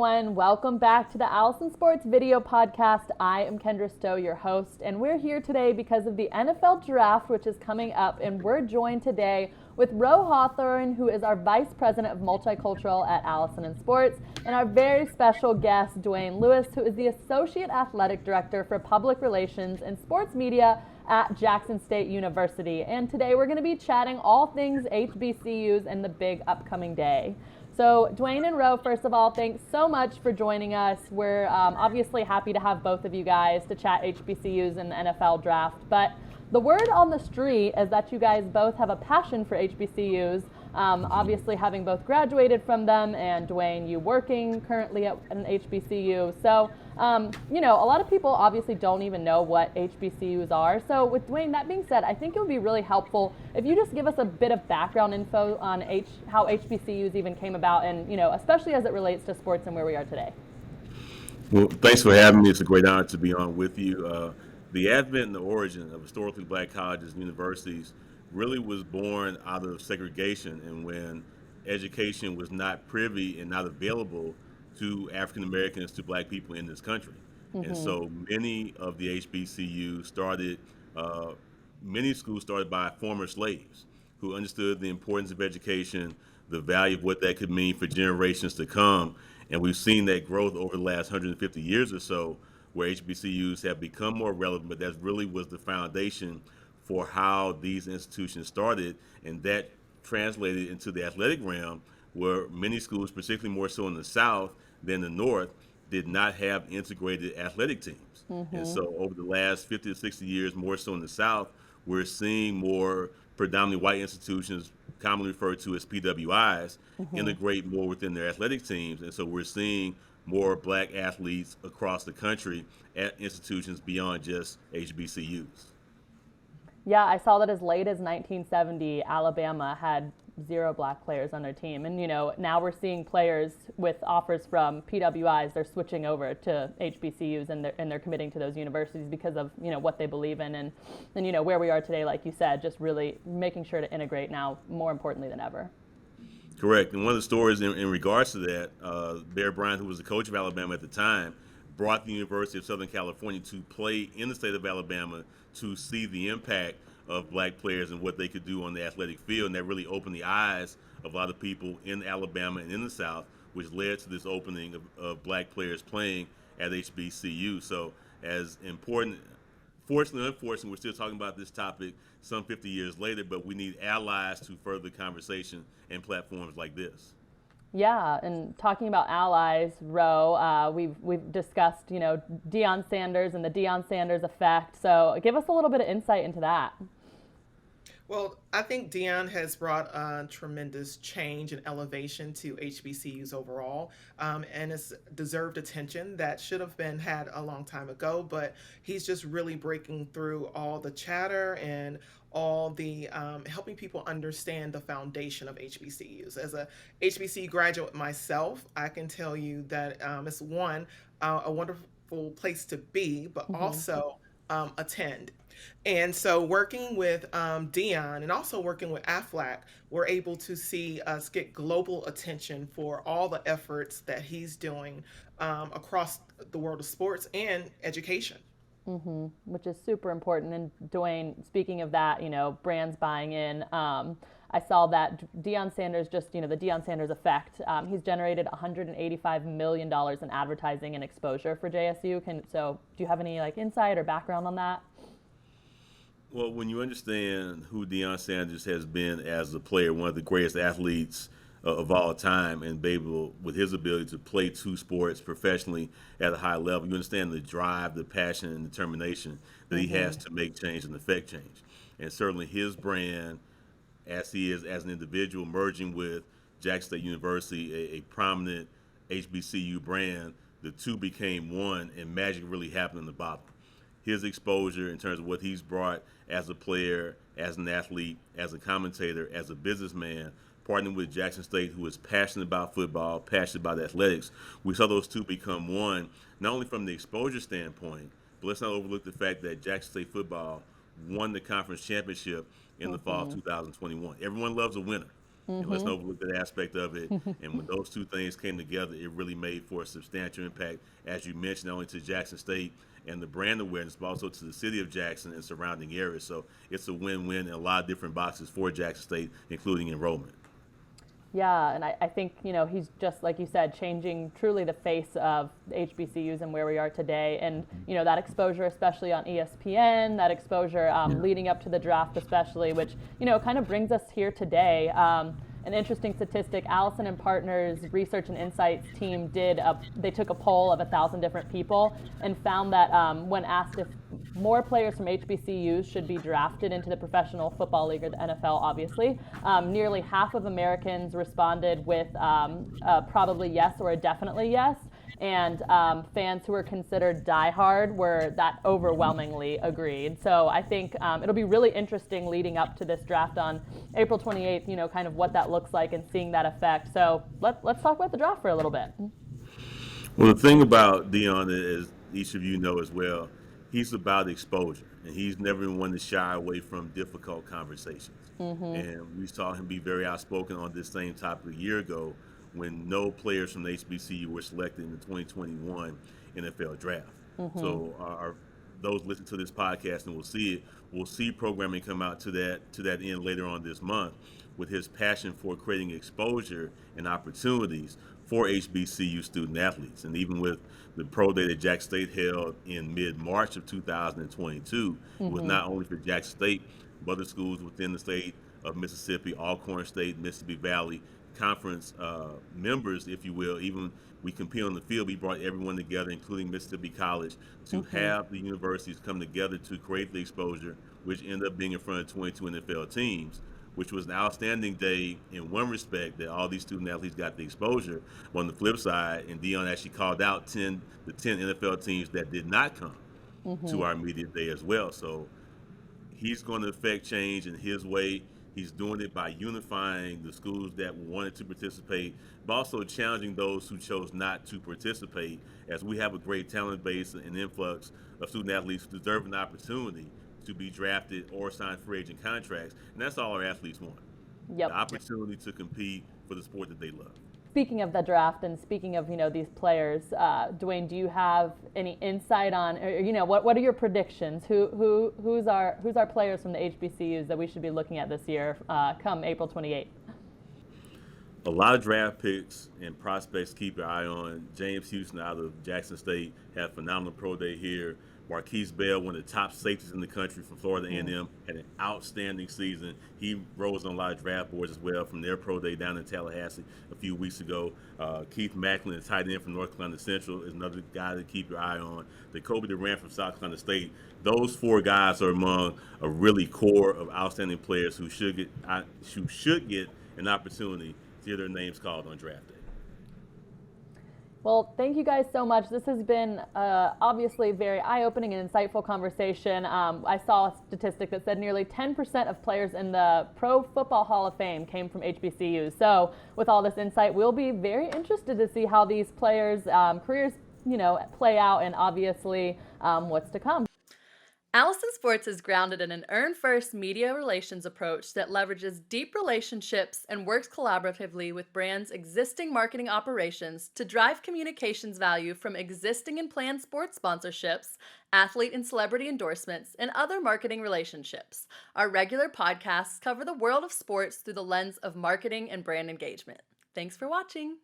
everyone. Welcome back to the Allison+Sports video podcast. I am Kendra Stowe, your host, and we're here today because of the NFL draft, which is coming up, and we're joined today with Ro Hawthorne, who is our Vice President of Multicultural at Allison+Sports, and our very special guest, Duane Lewis, who is the Associate Athletic Director for Public Relations and Sports Media at Jackson State University. And today we're going to be chatting all things HBCUs and the big upcoming day. So Duane and Ro, first of all, thanks so much for joining us. We're obviously happy to have both of you guys to chat HBCUs and the NFL draft. But the word on the street is that you guys both have a passion for HBCUs, obviously having both graduated from them, and Duane, you working currently at an HBCU. So, you know, a lot of people obviously don't even know what HBCUs are. So with Duane, that being said, I think it would be really helpful if you just give us a bit of background info on how HBCUs even came about, and, you know, especially as it relates to sports and where we are today. Well, thanks for having me. It's a great honor to be on with you. The advent and the origin of historically black colleges and universities really was born out of segregation, and when education was not privy and not available to African Americans, to black people in this country. And so many of the HBCU started, many schools started by former slaves who understood the importance of education, the value of what that could mean for generations to come. And we've seen that growth over the last 150 years or so, where HBCUs have become more relevant, but that really was the foundation for how these institutions started, and that translated into the athletic realm, where many schools, particularly more so in the South than the North, did not have integrated athletic teams. And so over the last 50 to 60 years, more so in the South, we're seeing more predominantly white institutions, commonly referred to as PWIs, integrate more within their athletic teams. And so we're seeing more black athletes across the country at institutions beyond just HBCUs. Yeah, I saw that as late as 1970, Alabama had 0 black players on their team. And, you know, now we're seeing players with offers from PWIs, they're switching over to HBCUs, and they're committing to those universities because of, you know, what they believe in. And you know, where we are today, like you said, just really making sure to integrate now more importantly than ever. Correct. And one of the stories in regards to that, Bear Bryant, who was the coach of Alabama at the time, brought the University of Southern California to play in the state of Alabama to see the impact of black players and what they could do on the athletic field. And that really opened the eyes of a lot of people in Alabama and in the South, which led to this opening of black players playing at HBCU. So as important, fortunately, unfortunately, we're still talking about this topic some 50 years later, but we need allies to further the conversation and platforms like this. Yeah, and talking about allies, Ro, we've discussed, you know, Deion Sanders and the Deion Sanders Effect. So give us a little bit of insight into that. Well, I think Deion has brought a tremendous change and elevation to HBCUs overall, and it's deserved attention that should have been had a long time ago. But he's just really breaking through all the chatter and all the helping people understand the foundation of HBCUs. As a HBCU graduate myself, I can tell you that it's a wonderful place to be, but also attend. And so working with Deion and also working with AFLAC, we're able to see us get global attention for all the efforts that he's doing across the world of sports and education. Which is super important. And Duane, speaking of that, you know, brands buying in, I saw that Deion Sanders, just, you know, the Deion Sanders Effect, he's generated $185 million in advertising and exposure for JSU. So do you have any like insight or background on that? Well, when you understand who Deion Sanders has been as a player, one of the greatest athletes of all time, and be able, with his ability to play 2 sports professionally at a high level, you understand the drive, the passion, and determination that he has to make change and affect change. And certainly his brand, as he is as an individual, merging with Jackson State University, a prominent HBCU brand, the two became one, and magic really happened in the bottom. His exposure in terms of what he's brought as a player, as an athlete, as a commentator, as a businessman, partnering with Jackson State, who is passionate about football, passionate about athletics. We saw those two become one, not only from the exposure standpoint, but let's not overlook the fact that Jackson State football won the conference championship in the fall of 2021. Everyone loves a winner. And let's not overlook that aspect of it. And when those two things came together, it really made for a substantial impact, as you mentioned, not only to Jackson State and the brand awareness, but also to the city of Jackson and surrounding areas. So it's a win-win in a lot of different boxes for Jackson State, including enrollment. Yeah, and I think, he's just, like you said, changing truly the face of HBCUs and where we are today. And, that exposure, especially on ESPN, that exposure leading up to the draft especially, which, kind of brings us here today. An interesting statistic, Allison and Partners Research and Insights team they took a poll of 1,000 different people and found that when asked if more players from HBCUs should be drafted into the Professional Football League, or the NFL, obviously, nearly half of Americans responded with probably yes or a definitely yes. And fans who were considered diehard were that overwhelmingly agreed. So I think it'll be really interesting leading up to this draft on April 28th, kind of what that looks like and seeing that effect. So let's talk about the draft for a little bit. Well, the thing about Deion is, each of you know as well, he's about exposure, and he's never been one to shy away from difficult conversations. And we saw him be very outspoken on this same topic a year ago when no players from the HBCU were selected in the 2021 NFL draft. So those listen to this podcast and will see programming come out to that end later on this month, with his passion for creating exposure and opportunities for HBCU student athletes. And even with the pro day that Jackson State held in mid-March of 2022, it was not only for Jackson State, but other schools within the state of Mississippi, Alcorn State, Mississippi Valley, conference members, if you will. Even we compete on the field, we brought everyone together, including Mississippi College, to have the universities come together to create the exposure, which ended up being in front of 22 NFL teams, which was an outstanding day in one respect, that all these student athletes got the exposure. But on the flip side, and Deion actually called out the 10 NFL teams that did not come to our media day as well. So he's going to affect change in his way. He's doing it by unifying the schools that wanted to participate, but also challenging those who chose not to participate, as we have a great talent base and influx of student athletes who deserve an opportunity to be drafted or sign free agent contracts. And that's all our athletes want. Yep. The opportunity to compete for the sport that they love. Speaking of the draft and speaking of, these players, Duane, do you have any insight on, or, what are your predictions? Who's our players from the HBCUs that we should be looking at this year come April 28th? A lot of draft picks and prospects to keep your eye on. James Houston out of Jackson State had a phenomenal pro day here. Marquise Bell, one of the top safeties in the country from Florida A&M, had an outstanding season. He rose on a lot of draft boards as well from their pro day down in Tallahassee a few weeks ago. Keith Macklin, the tight end from North Carolina Central, is another guy to keep your eye on. Jacoby Durant from South Carolina State. Those four guys are among a really core of outstanding players who should get an opportunity to hear their names called on draft day. Well, thank you guys so much. This has been obviously very eye-opening and insightful conversation. I saw a statistic that said nearly 10% of players in the Pro Football Hall of Fame came from HBCUs. So with all this insight, we'll be very interested to see how these players' careers, play out, and obviously what's to come. Allison+Sports is grounded in an earn-first media relations approach that leverages deep relationships and works collaboratively with brands' existing marketing operations to drive communications value from existing and planned sports sponsorships, athlete and celebrity endorsements, and other marketing relationships. Our regular podcasts cover the world of sports through the lens of marketing and brand engagement. Thanks for watching.